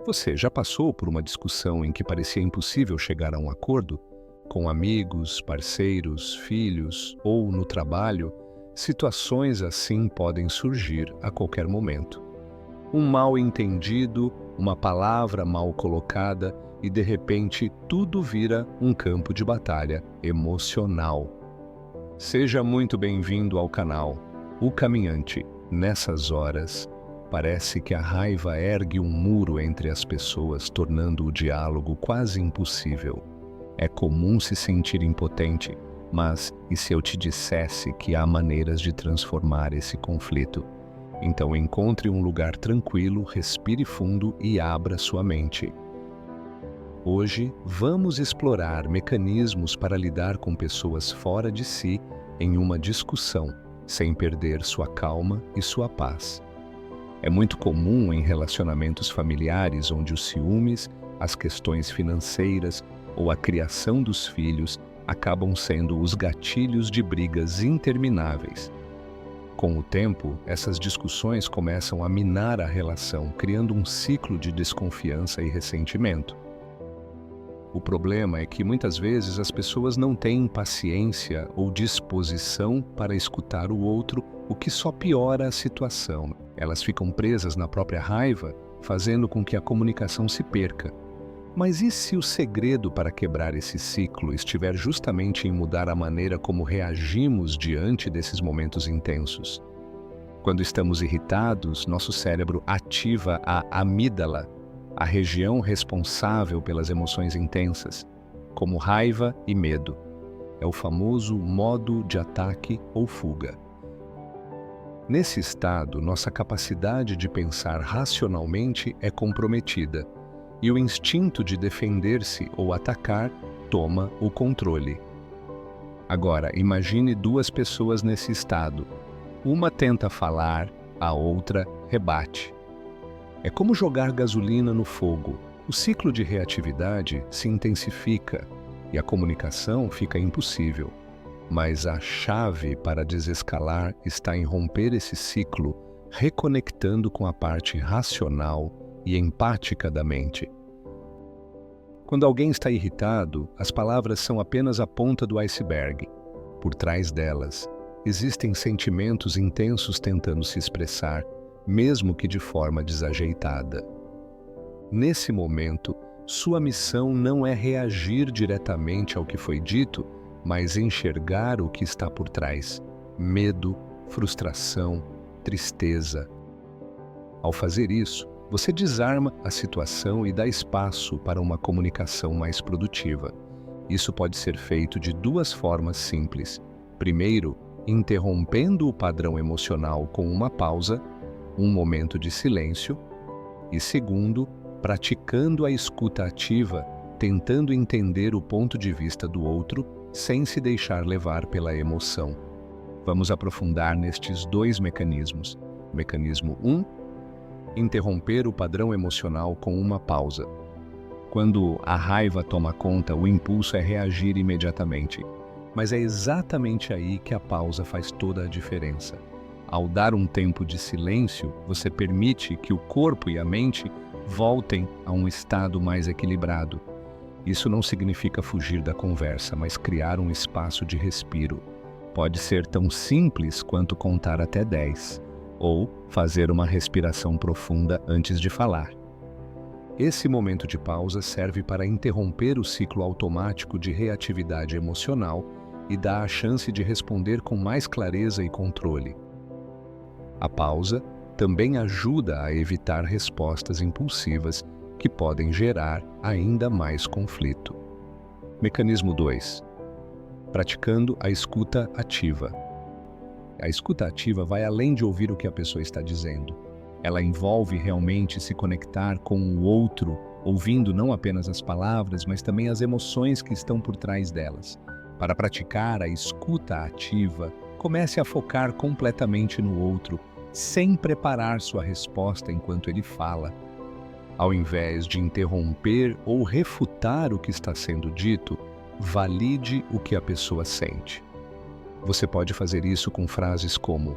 Você já passou por uma discussão em que parecia impossível chegar a um acordo? Com amigos, parceiros, filhos ou no trabalho, situações assim podem surgir a qualquer momento. Um mal-entendido, uma palavra mal colocada e de repente tudo vira um campo de batalha emocional. Seja muito bem-vindo ao canal O Caminhante. Nessas horas, parece que a raiva ergue um muro entre as pessoas, tornando o diálogo quase impossível. É comum se sentir impotente, mas e se eu te dissesse que há maneiras de transformar esse conflito? Então encontre um lugar tranquilo, respire fundo e abra sua mente. Hoje, vamos explorar mecanismos para lidar com pessoas fora de si em uma discussão, sem perder sua calma e sua paz. É muito comum em relacionamentos familiares onde os ciúmes, as questões financeiras ou a criação dos filhos acabam sendo os gatilhos de brigas intermináveis. Com o tempo, essas discussões começam a minar a relação, criando um ciclo de desconfiança e ressentimento. O problema é que muitas vezes as pessoas não têm paciência ou disposição para escutar o outro, o que só piora a situação. Elas ficam presas na própria raiva, fazendo com que a comunicação se perca. Mas e se o segredo para quebrar esse ciclo estiver justamente em mudar a maneira como reagimos diante desses momentos intensos? Quando estamos irritados, nosso cérebro ativa a amígdala, a região responsável pelas emoções intensas, como raiva e medo. É o famoso modo de ataque ou fuga. Nesse estado, nossa capacidade de pensar racionalmente é comprometida, e o instinto de defender-se ou atacar toma o controle. Agora, imagine duas pessoas nesse estado. Uma tenta falar, a outra rebate. É como jogar gasolina no fogo. O ciclo de reatividade se intensifica e a comunicação fica impossível. Mas a chave para desescalar está em romper esse ciclo, reconectando com a parte racional e empática da mente. Quando alguém está irritado, as palavras são apenas a ponta do iceberg. Por trás delas, existem sentimentos intensos tentando se expressar, mesmo que de forma desajeitada. Nesse momento, sua missão não é reagir diretamente ao que foi dito, mas enxergar o que está por trás: medo, frustração, tristeza. Ao fazer isso, você desarma a situação e dá espaço para uma comunicação mais produtiva. Isso pode ser feito de duas formas simples. Primeiro, interrompendo o padrão emocional com uma pausa, um momento de silêncio, e segundo, praticando a escuta ativa, tentando entender o ponto de vista do outro sem se deixar levar pela emoção. Vamos aprofundar nestes dois mecanismos. Mecanismo 1. Interromper o padrão emocional com uma pausa. Quando a raiva toma conta, o impulso é reagir imediatamente. Mas é exatamente aí que a pausa faz toda a diferença. Ao dar um tempo de silêncio, você permite que o corpo e a mente voltem a um estado mais equilibrado. Isso não significa fugir da conversa, mas criar um espaço de respiro. Pode ser tão simples quanto contar até 10, ou fazer uma respiração profunda antes de falar. Esse momento de pausa serve para interromper o ciclo automático de reatividade emocional e dá a chance de responder com mais clareza e controle. A pausa também ajuda a evitar respostas impulsivas que podem gerar ainda mais conflito. Mecanismo 2. Praticando a escuta ativa. A escuta ativa vai além de ouvir o que a pessoa está dizendo. Ela envolve realmente se conectar com o outro, ouvindo não apenas as palavras, mas também as emoções que estão por trás delas. Para praticar a escuta ativa, comece a focar completamente no outro, sem preparar sua resposta enquanto ele fala. Ao invés de interromper ou refutar o que está sendo dito, valide o que a pessoa sente. Você pode fazer isso com frases como: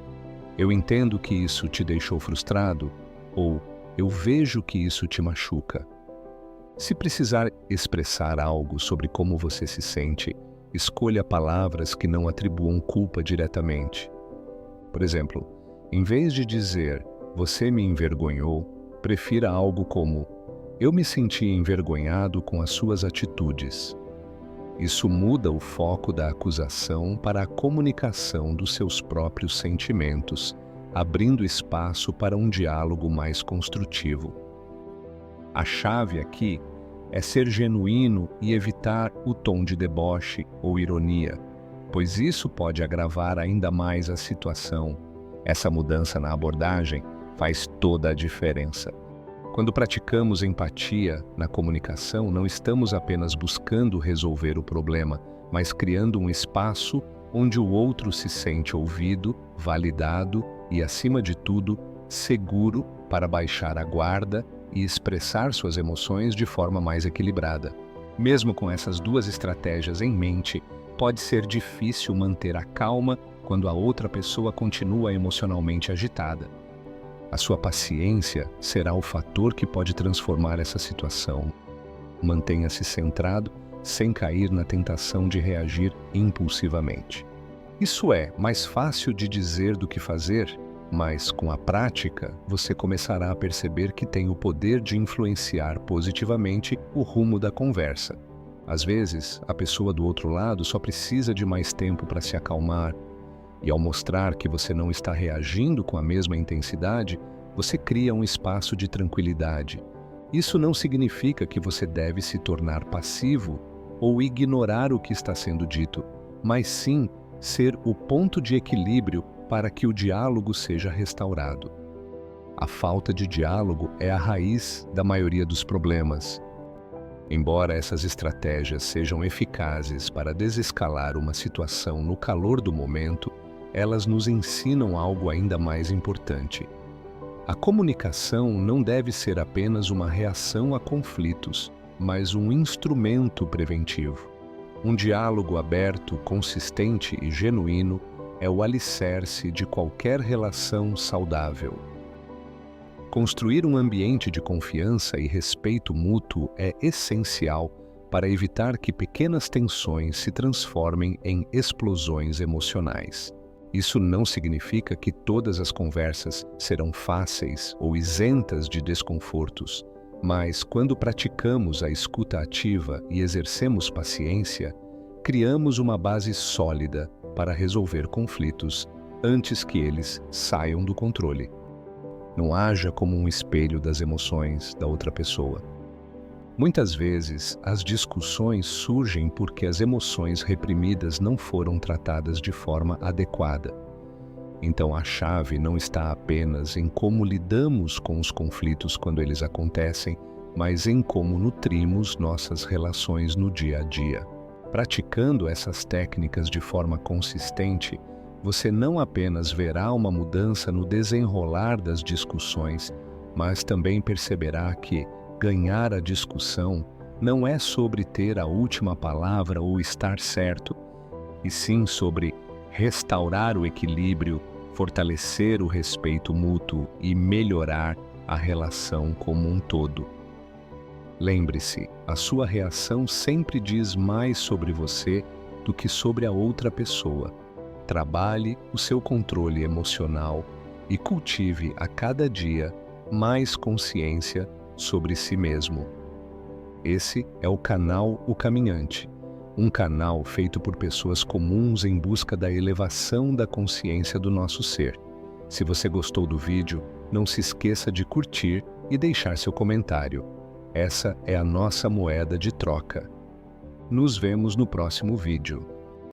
"Eu entendo que isso te deixou frustrado", ou Eu vejo que isso te machuca. Se precisar expressar algo sobre como você se sente, escolha palavras que não atribuam culpa diretamente. Por exemplo, em vez de dizer "você me envergonhou", prefira algo como "eu me senti envergonhado com as suas atitudes". Isso muda o foco da acusação para a comunicação dos seus próprios sentimentos, abrindo espaço para um diálogo mais construtivo. A chave aqui é ser genuíno e evitar o tom de deboche ou ironia, pois isso pode agravar ainda mais a situação. Essa mudança na abordagem faz toda a diferença. Quando praticamos empatia na comunicação, não estamos apenas buscando resolver o problema, mas criando um espaço onde o outro se sente ouvido, validado e, acima de tudo, seguro para baixar a guarda e expressar suas emoções de forma mais equilibrada. Mesmo com essas duas estratégias em mente, pode ser difícil manter a calma quando a outra pessoa continua emocionalmente agitada. A sua paciência será o fator que pode transformar essa situação. Mantenha-se centrado, sem cair na tentação de reagir impulsivamente. Isso é mais fácil de dizer do que fazer, mas com a prática você começará a perceber que tem o poder de influenciar positivamente o rumo da conversa. Às vezes, a pessoa do outro lado só precisa de mais tempo para se acalmar, e ao mostrar que você não está reagindo com a mesma intensidade, você cria um espaço de tranquilidade. Isso não significa que você deve se tornar passivo ou ignorar o que está sendo dito, mas sim ser o ponto de equilíbrio para que o diálogo seja restaurado. A falta de diálogo é a raiz da maioria dos problemas. Embora essas estratégias sejam eficazes para desescalar uma situação no calor do momento, elas nos ensinam algo ainda mais importante. A comunicação não deve ser apenas uma reação a conflitos, mas um instrumento preventivo. Um diálogo aberto, consistente e genuíno é o alicerce de qualquer relação saudável. Construir um ambiente de confiança e respeito mútuo é essencial para evitar que pequenas tensões se transformem em explosões emocionais. Isso não significa que todas as conversas serão fáceis ou isentas de desconfortos, mas quando praticamos a escuta ativa e exercemos paciência, criamos uma base sólida para resolver conflitos antes que eles saiam do controle. Não haja como um espelho das emoções da outra pessoa. Muitas vezes, as discussões surgem porque as emoções reprimidas não foram tratadas de forma adequada. Então, a chave não está apenas em como lidamos com os conflitos quando eles acontecem, mas em como nutrimos nossas relações no dia a dia. Praticando essas técnicas de forma consistente, você não apenas verá uma mudança no desenrolar das discussões, mas também perceberá que ganhar a discussão não é sobre ter a última palavra ou estar certo, e sim sobre restaurar o equilíbrio, fortalecer o respeito mútuo e melhorar a relação como um todo. Lembre-se, a sua reação sempre diz mais sobre você do que sobre a outra pessoa. Trabalhe o seu controle emocional e cultive a cada dia mais consciência sobre si mesmo. Esse é o canal O Caminhante, um canal feito por pessoas comuns em busca da elevação da consciência do nosso ser. Se você gostou do vídeo, não se esqueça de curtir e deixar seu comentário. Essa é a nossa moeda de troca. Nos vemos no próximo vídeo.